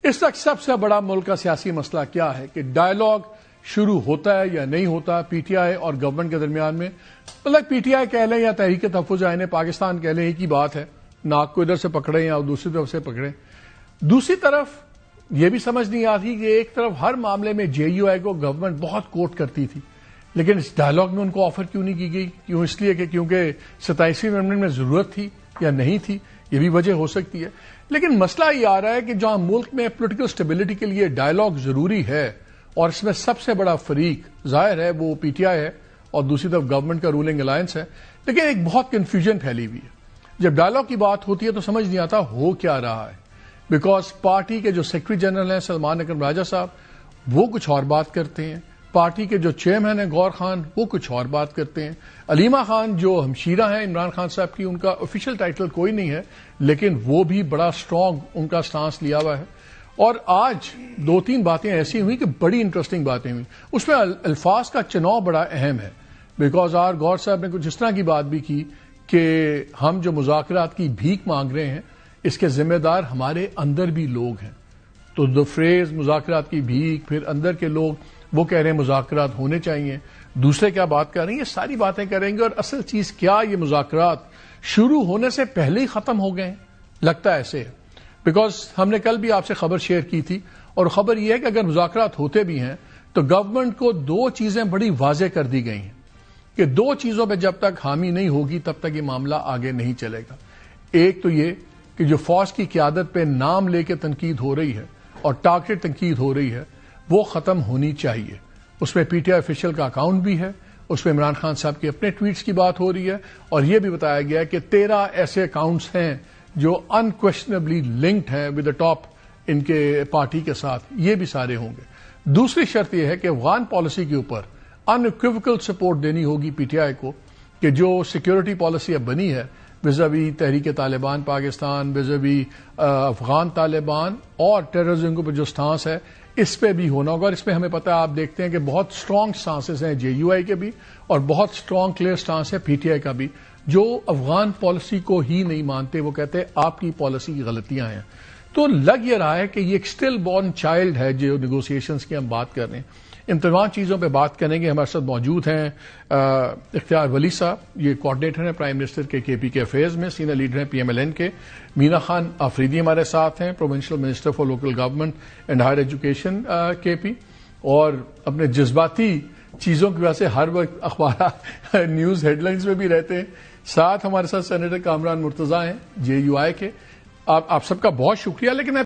اس وقت سب سے بڑا ملک کا سیاسی مسئلہ کیا ہے کہ ڈائیلاگ شروع ہوتا ہے یا نہیں ہوتا پی ٹی آئی اور گورنمنٹ کے درمیان میں. مطلب پی ٹی آئی کہہ لیں یا تحریک تحفظ عین پاکستان کہہ لیں ایک ہی بات ہے، ناک کو ادھر سے پکڑیں یا دوسری طرف سے پکڑیں. دوسری طرف یہ بھی سمجھ نہیں آتی کہ ایک طرف ہر معاملے میں جے یو آئی کو گورنمنٹ بہت کوٹ کرتی تھی، لیکن اس ڈائیلاگ میں ان کو آفر کیوں نہیں کی گئی؟ کیوں؟ اس لیے کہ کیونکہ 27ویں امندمنٹ میں ضرورت تھی یا نہیں تھی، یہ بھی وجہ ہو سکتی ہے. لیکن مسئلہ یہ آ رہا ہے کہ جہاں ملک میں پولیٹیکل سٹیبلٹی کے لیے ڈائیلاگ ضروری ہے اور اس میں سب سے بڑا فریق ظاہر ہے وہ پی ٹی آئی ہے اور دوسری طرف گورنمنٹ کا رولنگ الائنس ہے، لیکن ایک بہت کنفیوژن پھیلی ہوئی ہے. جب ڈائیلاگ کی بات ہوتی ہے تو سمجھ نہیں آتا ہو کیا رہا ہے، بیکاز پارٹی کے جو سیکرٹری جنرل ہیں سلمان اکرم راجہ صاحب وہ کچھ اور بات کرتے ہیں، پارٹی کے جو چیئرمین ہیں غور خان وہ کچھ اور بات کرتے ہیں، علیمہ خان جو ہمشیرہ ہیں عمران خان صاحب کی، ان کا آفیشیل ٹائٹل کوئی نہیں ہے لیکن وہ بھی بڑا اسٹرانگ ان کا سٹانس لیا ہوا ہے. اور آج 2-3 باتیں ایسی ہوئی کہ بڑی انٹرسٹنگ باتیں ہوئی، اس میں الفاظ کا چناؤ بڑا اہم ہے، بیکاز آر غور صاحب نے کچھ اس طرح کی بات بھی کی کہ ہم جو مذاکرات کی بھیک مانگ رہے ہیں اس کے ذمہ دار ہمارے اندر بھی لوگ ہیں. تو دا فریز مذاکرات کی بھیک، پھر اندر کے لوگ وہ کہہ رہے ہیں مذاکرات ہونے چاہیے، دوسرے کیا بات کر رہے ہیں، یہ ساری باتیں کریں گے. اور اصل چیز کیا یہ مذاکرات شروع ہونے سے پہلے ہی ختم ہو گئے ہیں؟ لگتا ہے ایسے ہے، بیکاز ہم نے کل بھی آپ سے خبر شیئر کی تھی، اور خبر یہ ہے کہ اگر مذاکرات ہوتے بھی ہیں تو گورنمنٹ کو 2 چیزیں بڑی واضح کر دی گئی ہیں کہ 2 چیزوں پہ جب تک حامی نہیں ہوگی تب تک یہ معاملہ آگے نہیں چلے گا. ایک تو یہ کہ جو فوج کی قیادت پہ نام لے کے تنقید ہو رہی ہے اور ٹارگٹ تنقید ہو رہی ہے وہ ختم ہونی چاہیے. اس میں پی ٹی آئی آفیشیل کا اکاؤنٹ بھی ہے، اس میں عمران خان صاحب کے اپنے ٹویٹس کی بات ہو رہی ہے، اور یہ بھی بتایا گیا ہے کہ 13 ایسے اکاؤنٹس ہیں جو انکویشنبلی لنکڈ ہیں ود دا ٹاپ ان کے پارٹی کے ساتھ، یہ بھی سارے ہوں گے. دوسری شرط یہ ہے کہ افغان پالیسی کے اوپر انیکویوکل سپورٹ دینی ہوگی پی ٹی آئی کو، کہ جو سیکیورٹی پالیسی اب بنی ہے وزاوی تحریک طالبان پاکستان، وزاوی افغان طالبان اور ٹیررزم کے اوپر جو سٹانس ہے اس پہ بھی ہونا ہوگا. اور اس میں ہمیں پتہ ہے، آپ دیکھتے ہیں کہ بہت اسٹرانگ سٹانسز ہیں جے یو آئی کے بھی اور بہت اسٹرانگ کلیئر سٹانس ہے پی ٹی آئی کا بھی، جو افغان پالیسی کو ہی نہیں مانتے. وہ کہتے ہیں آپ کی پالیسی کی غلطیاں ہیں. تو لگ یہ رہا ہے کہ یہ ایک سٹل بورن چائلڈ ہے جو نیگوسیشنز کی ہم بات کر رہے ہیں. ان تمام چیزوں پہ بات کریں گے. ہمارے ساتھ موجود ہیں اختیار ولی صاحب، یہ کوآرڈینیٹر ہیں پرائم منسٹر کے پی کے افیئرز میں، سینئر لیڈر ہیں پی ایم ایل این کے. مینا خان آفریدی ہمارے ساتھ ہیں، provincial minister for local government and higher education K P, اور اپنے جذباتی چیزوں کی وجہ سے ہر وقت اخبارات نیوز ہیڈ لائنز میں بھی رہتے ہیں. ساتھ ہمارے ساتھ سینیٹر کامران مرتضیٰ ہیں جے یو آئی کے. آپ سب کا بہت شکریہ. لیکن